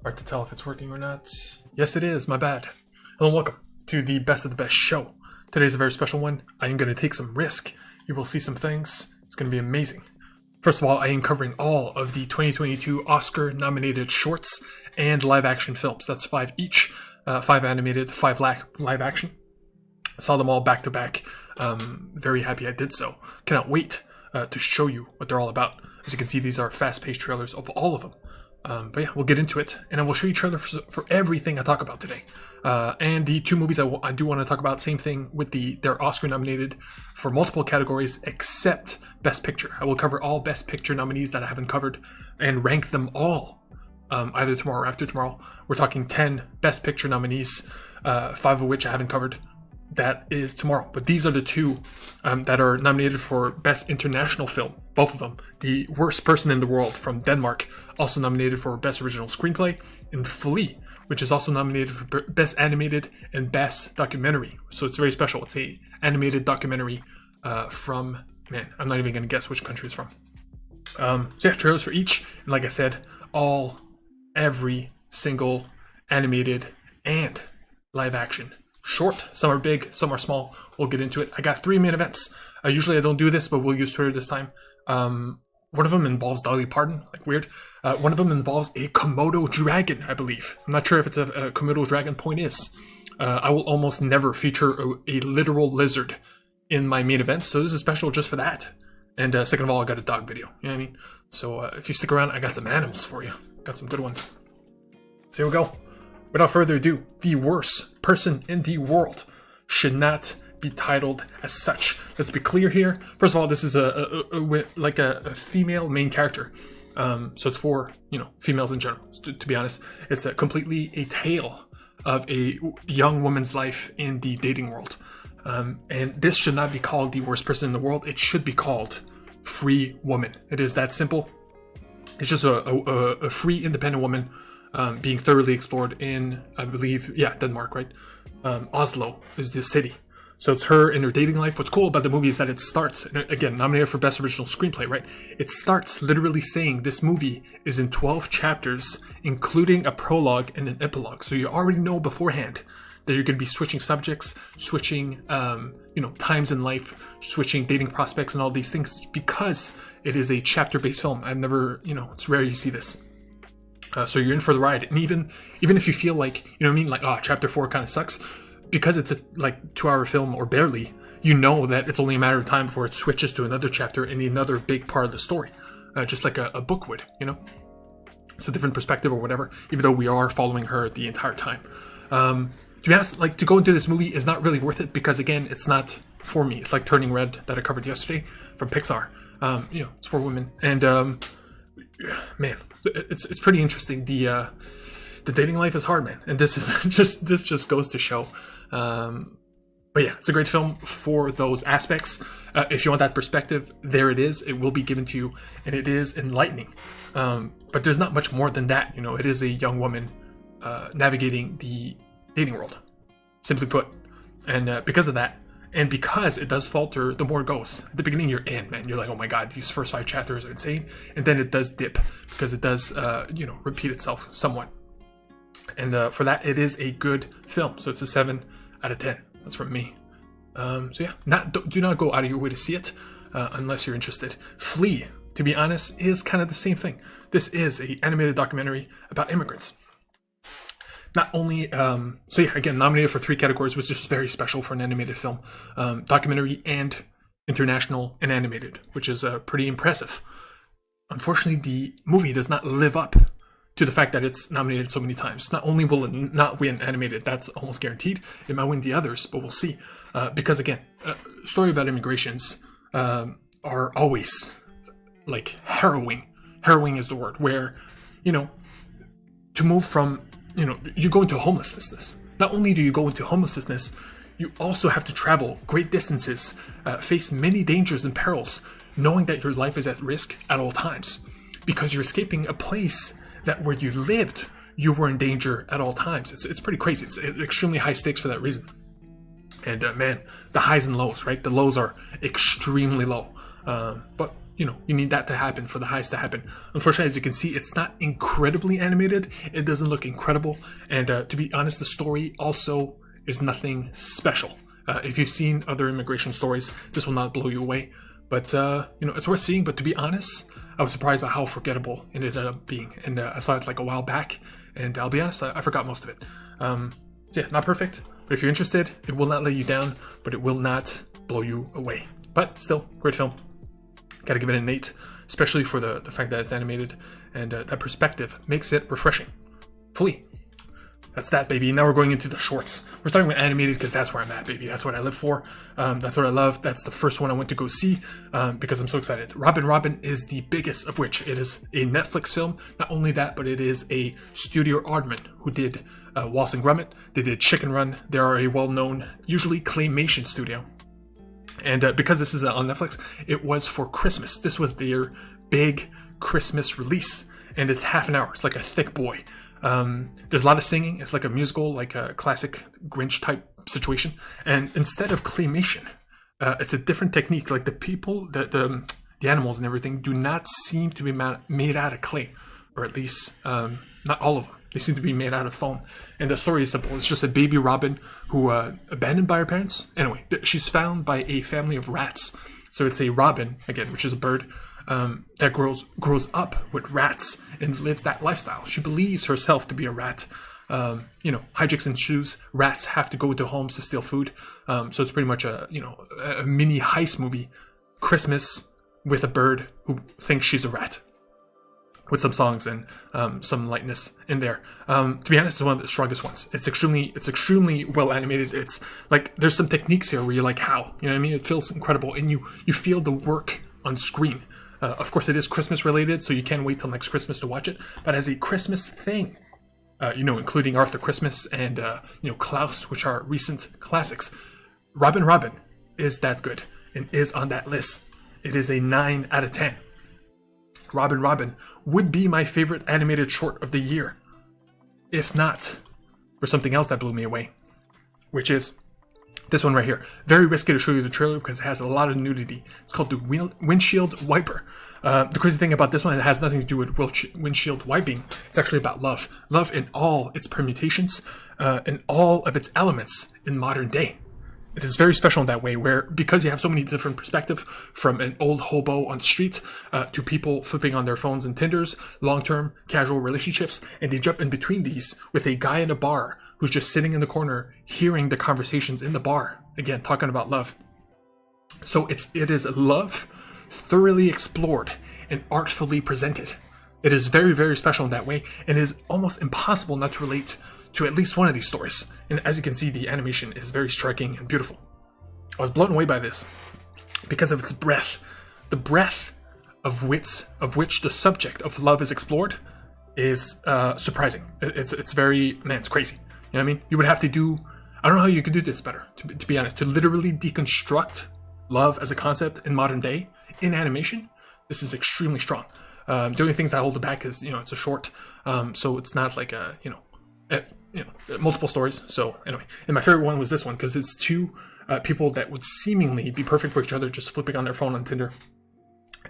Hard to tell if it's working or not. Yes, it is. My bad. Hello and welcome to the Best of the Best show. Today's a very special one. I am going to take some risk. You will see some things. It's going to be amazing. First of all, I am covering all of the 2022 Oscar-nominated shorts and live-action films. That's 5 each. 5 animated, 5 live-action. Saw them all back-to-back. Very happy I did so. Cannot wait to show you what they're all about. As you can see, these are fast-paced trailers of all of them. But yeah, we'll get into it, and I will show you trailers for everything I talk about today. And the 2 movies I do want to talk about, same thing with they're Oscar nominated for multiple categories except Best Picture. I will cover all Best Picture nominees that I haven't covered and rank them all either tomorrow or after tomorrow. We're talking 10 Best Picture nominees, 5 of which I haven't covered. That is tomorrow. But these are the 2 that are nominated for Best International Film. Both of them. The Worst Person in the World from Denmark, also nominated for Best Original Screenplay, and Flea, which is also nominated for Best Animated and Best Documentary. So it's very special. It's a animated documentary from, man, I'm not even going to guess which country it's from. So yeah, trailers for each. And like I said, every single animated and live action short. Some are big, some are small. We'll get into it. I got 3 main events. Usually I don't do this, but we'll use Twitter this time. One of them involves Dolly Parton, like weird. One of them involves a Komodo dragon, I believe. I'm not sure if it's a Komodo dragon. Point is, I will almost never feature a literal lizard in my main events, so this is special just for that. And second of all, I got a dog video. You know what I mean? So if you stick around, I got some animals for you. Got some good ones. So here we go. Without further ado, the worst person in the world should not be titled as such. Let's be clear here. First of all, this is a female main character. So it's for, females in general, to be honest. It's completely a tale of a young woman's life in the dating world. And this should not be called the worst person in the world. It should be called Free Woman. It is that simple. It's just a free, independent woman being thoroughly explored in, I believe, Denmark, right? Oslo is the city. So it's her in her dating life. What's cool about the movie is that it starts, again, nominated for Best Original Screenplay, right? It starts literally saying this movie is in 12 chapters, including a prologue and an epilogue. So you already know beforehand that you're going to be switching subjects, switching, times in life, switching dating prospects and all these things because it is a chapter-based film. I've never, it's rare you see this. So you're in for the ride. And even if you feel like, chapter 4 kind of sucks, because it's a 2-hour film or barely, that it's only a matter of time before it switches to another chapter in another big part of the story. Just like a book would, So different perspective or whatever, even though we are following her the entire time. To be honest, to go into this movie is not really worth it because, again, it's not for me. It's like Turning Red that I covered yesterday from Pixar. It's for women. And, man, it's pretty interesting. The dating life is hard, man. And this just goes to show. But yeah, it's a great film for those aspects. If you want that perspective, there it is. It will be given to you, and it is enlightening. But there's not much more than that. It is a young woman navigating the dating world, simply put. And because of that, and because it does falter, the more it goes. At the beginning, you're in, man. You're like, oh my god, these first 5 chapters are insane. And then it does dip, because it does, repeat itself somewhat. And for that, it is a good film. So it's a 7 out of 10. That's from me. So yeah, do not go out of your way to see it, unless you're interested. Flea, to be honest, is kind of the same thing. This is an animated documentary about immigrants. Not only, again, nominated for 3 categories, which is very special for an animated film. Documentary and international and animated, which is pretty impressive. Unfortunately, the movie does not live up to the fact that it's nominated so many times. Not only will it not win animated, that's almost guaranteed. It might win the others, but we'll see. Because again, story about immigrations are always harrowing. Harrowing is the word, where, to move from, you go into homelessness. Not only do you go into homelessness, you also have to travel great distances, face many dangers and perils, knowing that your life is at risk at all times. Because you're escaping a place that where you lived, you were in danger at all times. It's pretty crazy. It's extremely high stakes for that reason. And man, the highs and lows, right? The lows are extremely low. But you know, you need that to happen for the highs to happen. Unfortunately, as you can see, it's not incredibly animated. It doesn't look incredible. And to be honest, the story also is nothing special. If you've seen other immigration stories, this will not blow you away. But, you know, it's worth seeing. But to be honest, I was surprised by how forgettable it ended up being. And I saw it like a while back. And I'll be honest, I forgot most of it. Yeah, not perfect. But if you're interested, it will not let you down. But it will not blow you away. But still, great film. Gotta give it an 8. Especially for the fact that it's animated. And that perspective makes it refreshing. Fully. That's that, baby. Now we're going into the shorts. We're starting with animated because that's where I'm at, baby. That's what I live for. That's what I love. That's the first one I went to go see because I'm so excited. Robin is the biggest of which. It is a Netflix film. Not only that, but it is a Studio Aardman who did Wallace and Gromit. They did Chicken Run. They are a well-known, usually claymation studio. And because this is on Netflix, it was for Christmas. This was their big Christmas release. And it's half an hour. It's like a thick boy. There's a lot of singing. It's like a musical, like a classic Grinch type situation. And instead of claymation, it's a different technique. Like the people, the animals and everything do not seem to be made out of clay, or at least not all of them. They seem to be made out of foam. And the story is simple. It's just a baby Robin who abandoned by her parents. Anyway, she's found by a family of rats. So it's a robin, again, which is a bird, that grows up with rats and lives that lifestyle. She believes herself to be a rat. You know, hijinks ensues. Rats have to go into homes to steal food. So it's pretty much a mini heist movie. Christmas with a bird who thinks she's a rat. With some songs and some lightness in there. To be honest, it's one of the strongest ones. It's extremely well animated. It's like there's some techniques here where you're like, how? You know what I mean? It feels incredible, and you feel the work on screen. Of course, it is Christmas related, so you can't wait till next Christmas to watch it. But as a Christmas thing, you know, including Arthur Christmas and you know, Klaus, which are recent classics, Robin is that good and is on that list. It is a 9 out of 10. Robin would be my favorite animated short of the year, if not for something else that blew me away, which is this one right here. Very risky to show you the trailer because it has a lot of nudity. It's called the Windshield Wiper. The crazy thing about this one, it has nothing to do with windshield wiping. It's actually about love. Love in all its permutations and all of its elements in modern day. It is very special in that way where, because you have so many different perspectives, from an old hobo on the street to people flipping on their phones and Tinders, long-term casual relationships, and they jump in between these with a guy in a bar who's just sitting in the corner hearing the conversations in the bar, again talking about love. So it is love thoroughly explored and artfully presented. It is very, very special in that way, and it is almost impossible not to relate to at least one of these stories. And as you can see, the animation is very striking and beautiful. I was blown away by this because of its breadth. The breadth of which the subject of love is explored is surprising. It's very, man, it's crazy. You know what I mean? You would have to do, I don't know how you could do this better, to be honest, to literally deconstruct love as a concept in modern day in animation. This is extremely strong. The only things that hold it back is, you know, it's a short, so it's not like a, multiple stories. So anyway, and my favorite one was this one because it's two people that would seemingly be perfect for each other, just flipping on their phone on Tinder,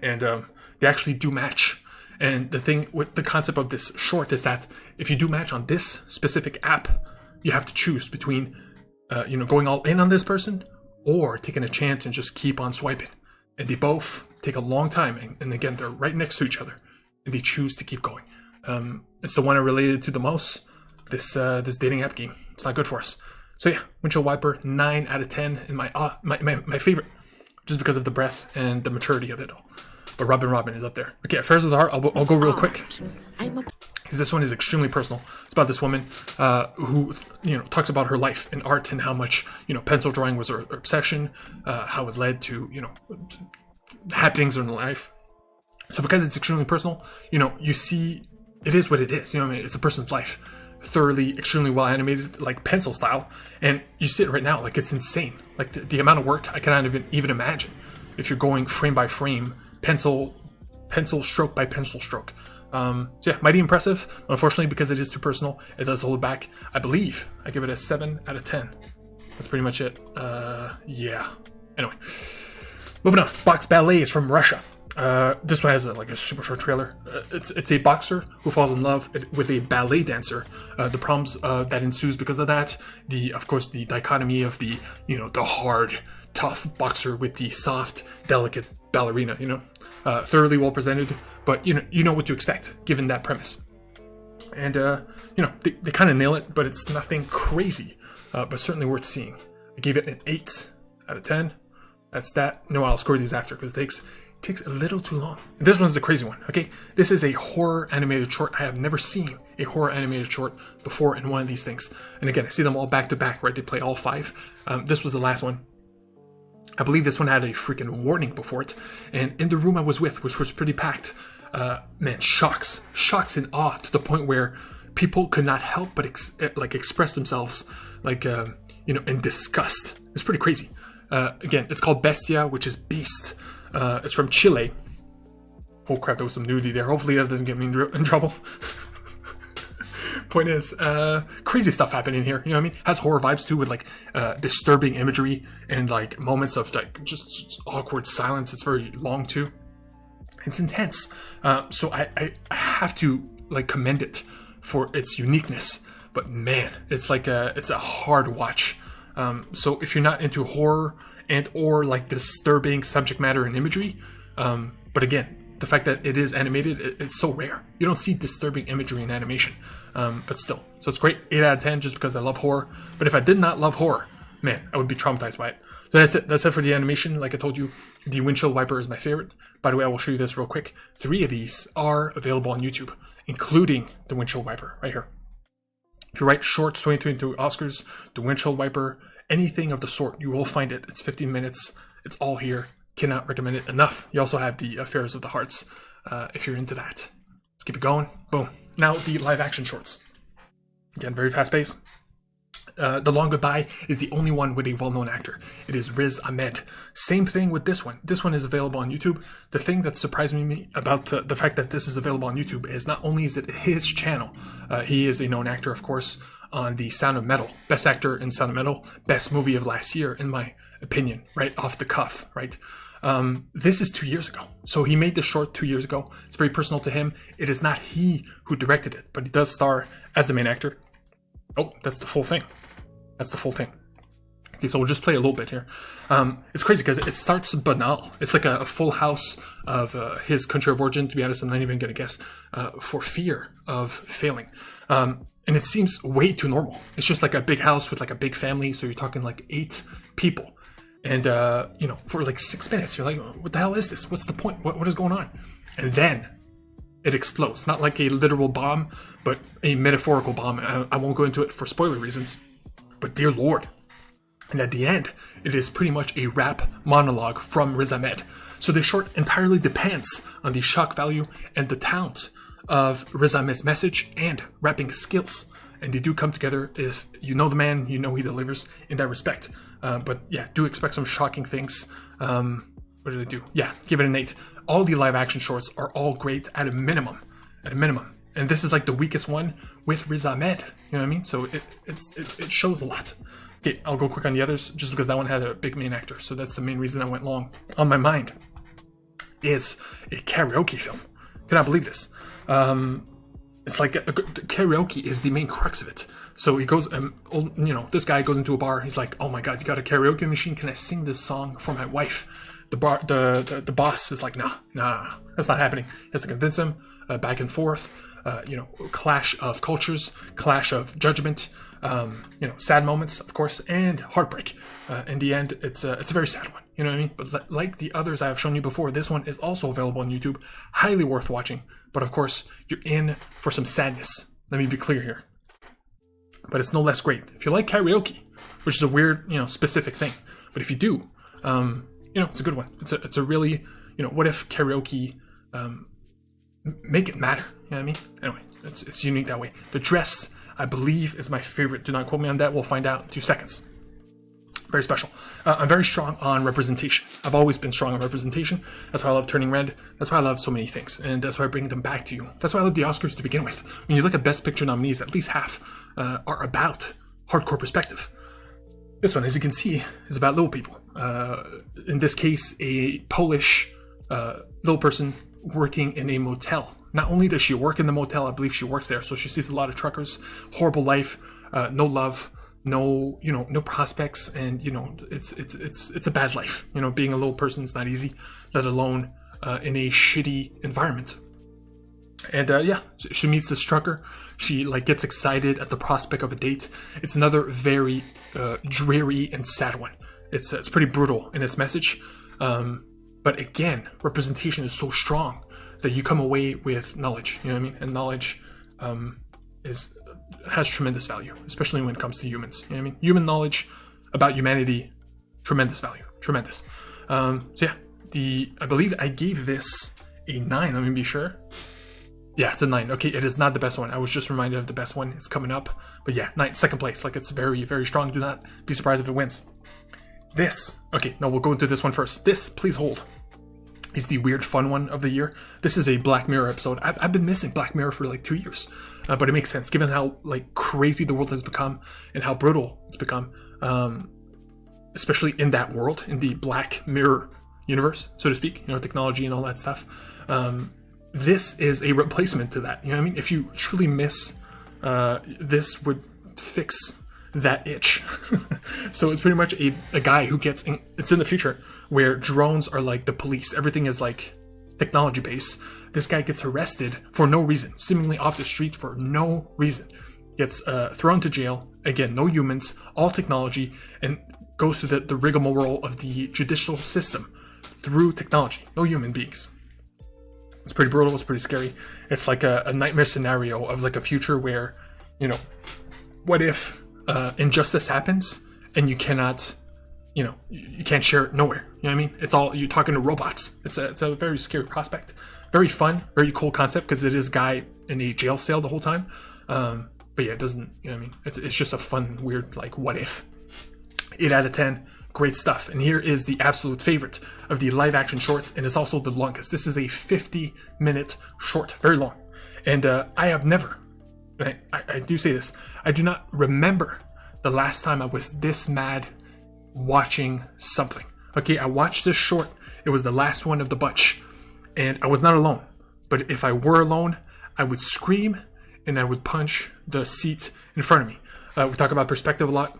and they actually do match. And the thing with the concept of this short is that if you do match on this specific app, you have to choose between going all in on this person or taking a chance and just keep on swiping. And they both take a long time, and again, they're right next to each other, and they choose to keep going. It's the one I related to the most. This dating app game. It's not good for us. So yeah, Windshield Wiper, 9 out of 10, and my favorite, just because of the breadth and the maturity of it all. But Robin is up there. Okay, Affairs of the Heart, I'll go real quick, because this one is extremely personal. It's about this woman who talks about her life in art and how much pencil drawing was her obsession, how it led to happenings in her life. So because it's extremely personal, you see it is what it is. It's a person's life. Thoroughly, extremely well animated, like pencil style, and you see it right now, like it's insane. Like the amount of work I cannot even imagine if you're going frame by frame, pencil stroke by pencil stroke. So yeah, mighty impressive. Unfortunately, because it is too personal, it does hold it back. I believe I give it a 7 out of 10. That's pretty much it. Yeah. Anyway, moving on. Boxballet is from Russia. This one has like a super short trailer. It's a boxer who falls in love with a ballet dancer. The problems that ensues because of that. Of course, the dichotomy of the the hard, tough boxer with the soft, delicate ballerina. Thoroughly well presented, but you know what to expect given that premise. And they kind of nail it, but it's nothing crazy, but certainly worth seeing. I gave it an 8 out of 10. That's that. No, I'll score these after because it takes a little too long. This one's the crazy one, okay? This is a horror animated short. I have never seen a horror animated short before in one of these things. And again, I see them all back to back, right? They play all 5. This was the last one. I believe this one had a freaking warning before it. And in the room I was with, which was pretty packed, man, shocks and awe to the point where people could not help but express themselves in disgust. It's pretty crazy. Again, it's called Bestia, which is beast. It's from Chile. Oh crap, there was some nudity there. Hopefully that doesn't get me in trouble. Point is, crazy stuff happening here. You know what I mean? Has horror vibes too, with disturbing imagery and moments of just awkward silence. It's very long too. It's intense. So I have to commend it for its uniqueness. But man, it's a hard watch. So if you're not into horror and or disturbing subject matter and imagery, but again, the fact that it is animated, it's so rare. You don't see disturbing imagery in animation, but still. So it's great, 8 out of 10, just because I love horror. But if I did not love horror, man, I would be traumatized by it. So that's it. That's it for the animation. Like I told you, the Windshield Wiper is my favorite. By the way, I will show you this real quick. 3 of these are available on YouTube, including the Windshield Wiper right here. If you write shorts 2022 Oscars, the Windshield Wiper, anything of the sort, you will find it. It's 15 minutes. It's all here. Cannot recommend it enough. You also have the Affairs of the Hearts, if you're into that. Let's keep it going. Boom. Now the live action shorts. Again, very fast pace. The Long Goodbye is the only one with a well-known actor. It is Riz Ahmed. Same thing with this one. This one is available on YouTube. The thing that surprised me about the fact that this is available on YouTube is not only is it his channel, he is a known actor, of course, on the Sound of Metal. Best actor in Sound of Metal. Best movie of last year, in my opinion. Right off the cuff, right? This is 2 years ago. So he made this short 2 years ago. It's very personal to him. It is not he who directed it, but he does star as the main actor. Oh, that's the full thing. That's the full thing. Okay, so we'll just play a little bit here. It's crazy because it starts banal. It's like a full house of his country of origin. To be honest, I'm not even going to guess. For fear of failing. And it seems way too normal. It's just like a big house with a big family. So you're talking 8 people. And, for 6 minutes, you're like, what the hell is this? What's the point? What is going on? And then it explodes. Not like a literal bomb, but a metaphorical bomb. I won't go into it for spoiler reasons. But dear Lord. And at the end, it is pretty much a rap monologue from Riz Ahmed. So the short entirely depends on the shock value and the talent of Riz Ahmed's message and rapping skills. And they do come together. If you know the man, you know he delivers in that respect. But yeah, do expect some shocking things. What did I do? Yeah, give it an 8. All the live action shorts are all great at a minimum. And this is the weakest one with Riz Ahmed. You know what I mean? So it shows a lot. Okay, I'll go quick on the others just because that one had a big main actor. So that's the main reason I went long. On my mind is a karaoke film. Cannot believe this. It's karaoke is the main crux of it. So he goes, this guy goes into a bar. He's like, oh my God, you got a karaoke machine? Can I sing this song for my wife? The boss is like, nah, that's not happening. He has to convince him, back and forth, clash of cultures, clash of judgment, sad moments, of course, and heartbreak. In the end, it's a very sad one. You know what I mean? But like the others I have shown you before, this one is also available on YouTube. Highly worth watching. But of course, you're in for some sadness. Let me be clear here. But it's no less great. If you like karaoke, which is a weird, specific thing. But if you do, it's a good one. It's a really, what if karaoke, make it matter? You know what I mean? Anyway, it's unique that way. The dress, I believe, is my favorite. Do not quote me on that. We'll find out in 2 seconds. Very special. I'm very strong on representation. I've always been strong on representation. That's why I love Turning Red. That's why I love so many things. And that's why I bring them back to you. That's why I love the Oscars to begin with. When you look at Best Picture nominees, at least half are about hardcore perspective. This one, as you can see, is about little people. In this case, a Polish little person working in a motel. Not only does she work in the motel, I believe she works there, so she sees a lot of truckers, horrible life, no love, no prospects, and it's a bad life. Being a little person is not easy, let alone in a shitty environment. And she meets this trucker. She gets excited at the prospect of a date. It's another very dreary and sad one. It's pretty brutal in its message, but again, representation is so strong that you come away with knowledge. You know what I mean? And knowledge has tremendous value, especially when it comes to humans. You know what I mean? Human knowledge about humanity, tremendous value, tremendous. I believe I gave this a 9. Let me be sure. Yeah, it's a 9. Okay, it is not the best one. I was just reminded of the best one. It's coming up. But yeah, 9, second place. It's very, very strong. Do not be surprised if it wins. This. Okay, no, we'll go into this one first. This, please hold, is the weird fun one of the year. This is a Black Mirror episode. I've been missing Black Mirror for 2 years. But it makes sense given how crazy the world has become and how brutal it's become. Especially in that world, in the Black Mirror universe, so to speak. Technology and all that stuff. This is a replacement to that. You know what I mean? If you truly miss, this would fix that itch. So it's pretty much a guy who it's in the future where drones are the police. Everything is technology based. This guy gets arrested for no reason, seemingly off the street for no reason. Gets thrown to jail. Again, no humans, all technology, and goes through the rigmarole of the judicial system through technology. No human beings. It's pretty brutal. It's pretty scary. It's a nightmare scenario of a future where, what if injustice happens and you cannot, you can't share it nowhere. You know what I mean? It's all, you're talking to robots. It's a very scary prospect. Very fun, very cool concept because it is a guy in a jail cell the whole time. But yeah, it doesn't, you know what I mean? It's just a fun, weird, what if. 8 out of 10. Great stuff. And here is the absolute favorite of the live action shorts, and it's also the longest. This is a 50-minute short, very long. And I have never, I do say this, I do not remember the last time I was this mad watching something. Okay, I watched this short. It was the last one of the bunch, and I was not alone. But if I were alone, I would scream and I would punch the seat in front of me. We talk about perspective a lot.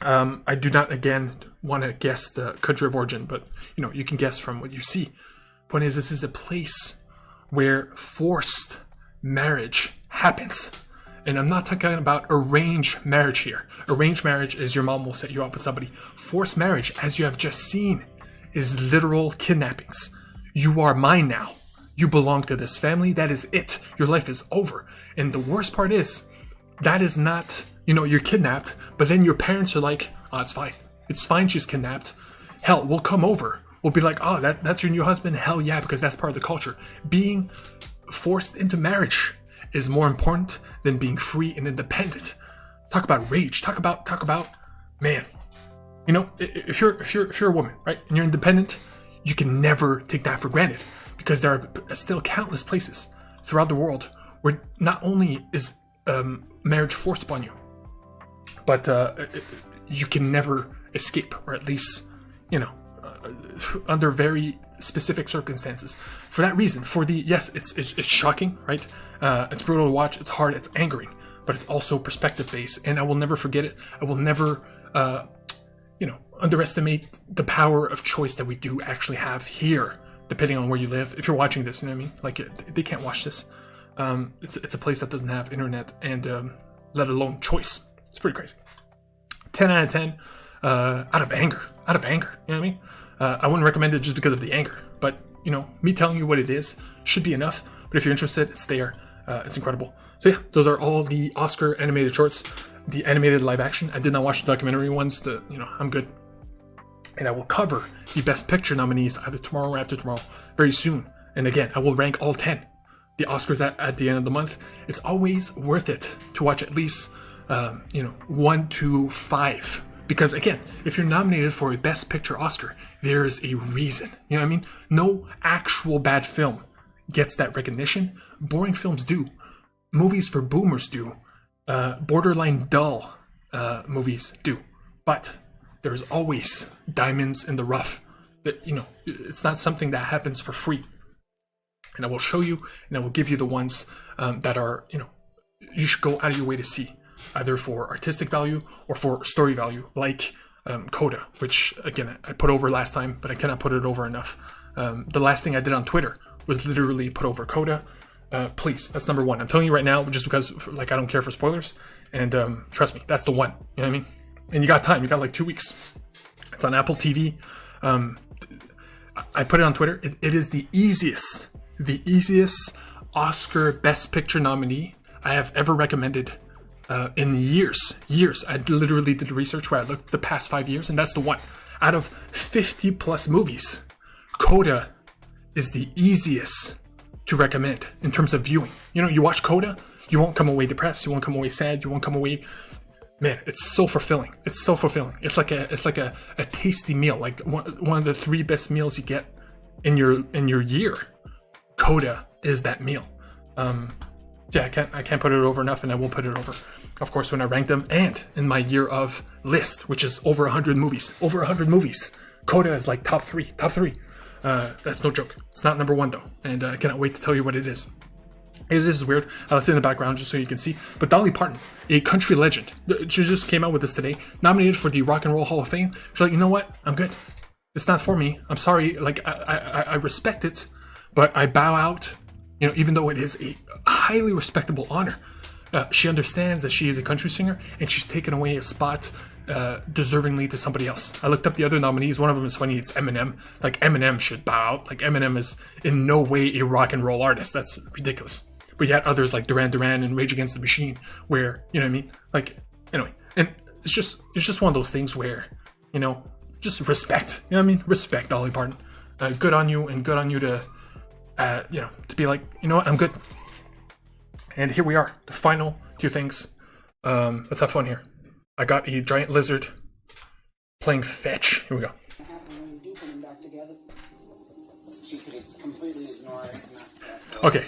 I do not, again, want to guess the country of origin, but, you can guess from what you see. Point is, this is a place where forced marriage happens. And I'm not talking about arranged marriage here. Arranged marriage is your mom will set you up with somebody. Forced marriage, as you have just seen, is literal kidnappings. You are mine now. You belong to this family. That is it. Your life is over. And the worst part is, that is not... you're kidnapped, but then your parents are like, oh, it's fine. It's fine she's kidnapped. Hell, we'll come over. We'll be like, oh, that's your new husband? Hell yeah, because that's part of the culture. Being forced into marriage is more important than being free and independent. Talk about rage. Talk about, man. If you're a woman, right, and you're independent, you can never take that for granted because there are still countless places throughout the world where not only is marriage forced upon you, but you can never escape, or at least, under very specific circumstances. For that reason, yes, it's shocking, right? It's brutal to watch, it's hard, it's angering, but it's also perspective based, and I will never forget it. I will never, underestimate the power of choice that we do actually have here, depending on where you live. If you're watching this, you know what I mean? They can't watch this. It's a place that doesn't have internet and let alone choice. It's pretty crazy. 10 out of 10 out of anger. You know what I mean? I wouldn't recommend it just because of the anger, but me telling you what it is should be enough. But if you're interested, it's there. It's incredible. So yeah, those are all the Oscar animated shorts, the animated live action. I did not watch the documentary ones. I'm good. And I will cover the Best Picture nominees either tomorrow or after tomorrow, very soon. And again, I will rank all 10. The Oscars at the end of the month. It's always worth it to watch at least 1 to 5, because again, if you're nominated for a Best Picture Oscar, there's a reason. You know what I mean? No actual bad film gets that recognition. Boring films do. Movies for boomers do. Borderline dull movies do. But there's always diamonds in the rough. that, you know, it's not something that happens for free. And I will show you, and I will give you the ones that are, you know, you should go out of your way to see, either for artistic value or for story value, like Coda, which, again, I put over last time, but I cannot put it over enough. The last thing I did on Twitter was literally put over Coda. Please, that's number one. I'm telling you right now, just because, like, I don't care for spoilers. And trust me, that's the one. You know what I mean? And you got time. You got like 2 weeks. It's on Apple TV. I put it on Twitter. It is the easiest Oscar Best Picture nominee I have ever recommended in years. I literally did research where I looked the past 5 years, and that's the one. Out of 50 plus movies, Coda is the easiest to recommend in terms of viewing. You know, you watch Coda, you won't come away depressed, you won't come away sad, you won't come away... Man, it's so fulfilling. It's so fulfilling. It's like a tasty meal, like one of the 3 best meals you get in your year. Coda is that meal. Yeah, I can't put it over enough, and I will put it over, of course, when I rank them, and in my year of list, which is over 100 movies. Over 100 movies. Coda is like top three. That's no joke. It's not number 1 though, and I cannot wait to tell you what it is. This is weird. I left it in the background just so you can see. But Dolly Parton, a country legend, she just came out with this today, nominated for the Rock and Roll Hall of Fame. She's like, you know what? I'm good. It's not for me. I'm sorry. Like, I respect it, but I bow out. You know, even though it is a highly respectable honor, she understands that she is a country singer, and she's taken away a spot deservingly to somebody else. I looked up the other nominees. One of them is funny. It's Eminem. Like, Eminem should bow out. Like, Eminem is in no way a rock and roll artist. That's ridiculous. But you had others like Duran Duran and Rage Against the Machine, where, you know what I mean? Like, anyway, and it's just one of those things where, you know, just respect. You know what I mean? Respect Dolly Parton. Good on you, and good on you to, you know, to be like, you know what? I'm good. And here we are, the final 2 things. Let's have fun here. I got a giant lizard playing fetch. Here we go. Okay,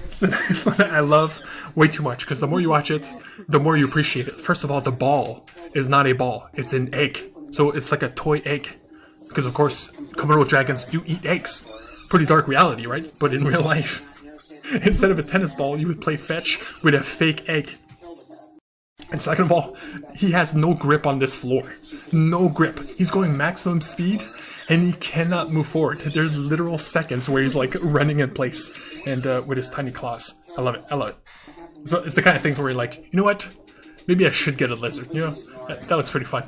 so this one I love way too much, because the more you watch it, the more you appreciate it. First of all, the ball is not a ball, it's an egg. So it's like a toy egg, because of course Komodo dragons do eat eggs. Pretty dark reality, right? But in real life, instead of a tennis ball, you would play fetch with a fake egg. And second of all, he has no grip on this floor. No grip. He's going maximum speed, and he cannot move forward. There's literal seconds where he's like running in place, and with his tiny claws. I love it. So it's the kind of thing where you're like, you know what? Maybe I should get a lizard. You know, that looks pretty fun.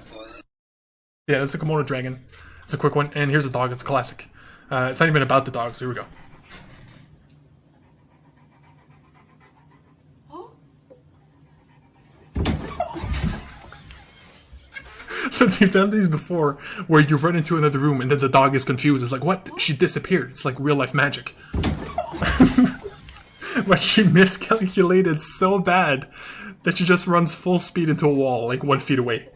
Yeah, that's a Komodo dragon. It's a quick one. And here's a dog. It's a classic. It's not even about the dogs. Here we go. So you've done these before, where you run into another room and then the dog is confused. It's like, what? She disappeared. It's like real life magic. But she miscalculated so bad that she just runs full speed into a wall, like 1 feet away.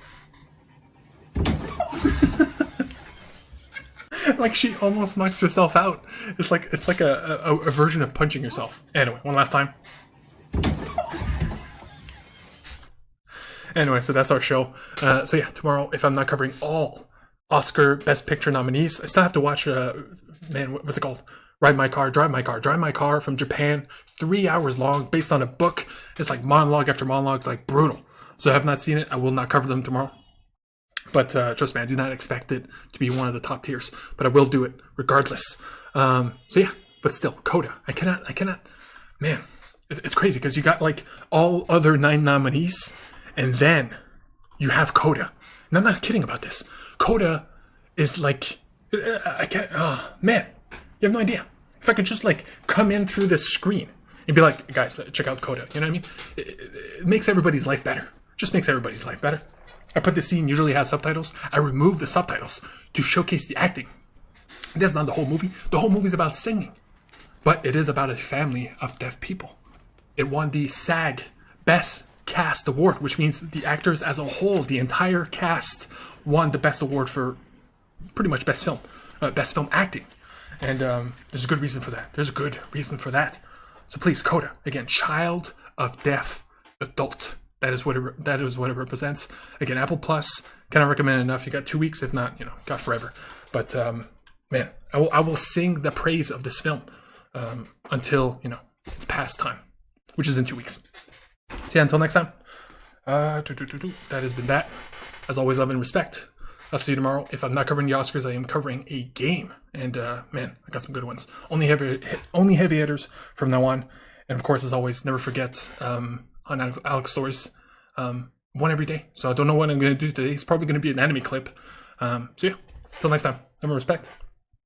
Like, she almost knocks herself out. It's like a version of punching yourself. Anyway, one last time. Anyway, so that's our show. So yeah, tomorrow, if I'm not covering all Oscar Best Picture nominees, I still have to watch, man, what's it called? Drive My Car from Japan. 3 hours long, based on a book. It's like monologue after monologue. It's like brutal. So I have not seen it. I will not cover them tomorrow. But trust me, I do not expect it to be one of the top tiers. But I will do it regardless. So yeah, but still, Coda. I cannot. Man, it's crazy, because you got like all other 9 nominees, and then you have Coda. And I'm not kidding about this. Coda is like, I can't, oh man, you have no idea. If I could just like come in through this screen and be like, guys, check out Coda. You know what I mean? It makes everybody's life better. Just makes everybody's life better. I put this scene, usually has subtitles. I remove the subtitles to showcase the acting. That's not the whole movie. The whole movie is about singing. But it is about a family of deaf people. It won the SAG Best Cast Award, which means the actors as a whole, the entire cast, won the best award for pretty much best film acting. And there's a good reason for that. So please, Coda, again, child of deaf adult. That is what it represents. Again, Apple Plus, cannot recommend enough. You got 2 weeks, if not, got forever. But man, I will sing the praise of this film until, you know, it's past time, which is in 2 weeks. So yeah, until next time, that has been that. As always, love and respect. I'll see you tomorrow. If I'm not covering the Oscars, I am covering a game. And man, I got some good ones. Only heavy hitters from now on. And of course, as always, never forget on Alex Stories, one every day. So I don't know what I'm going to do today. It's probably going to be an anime clip. So yeah, till next time, love and respect.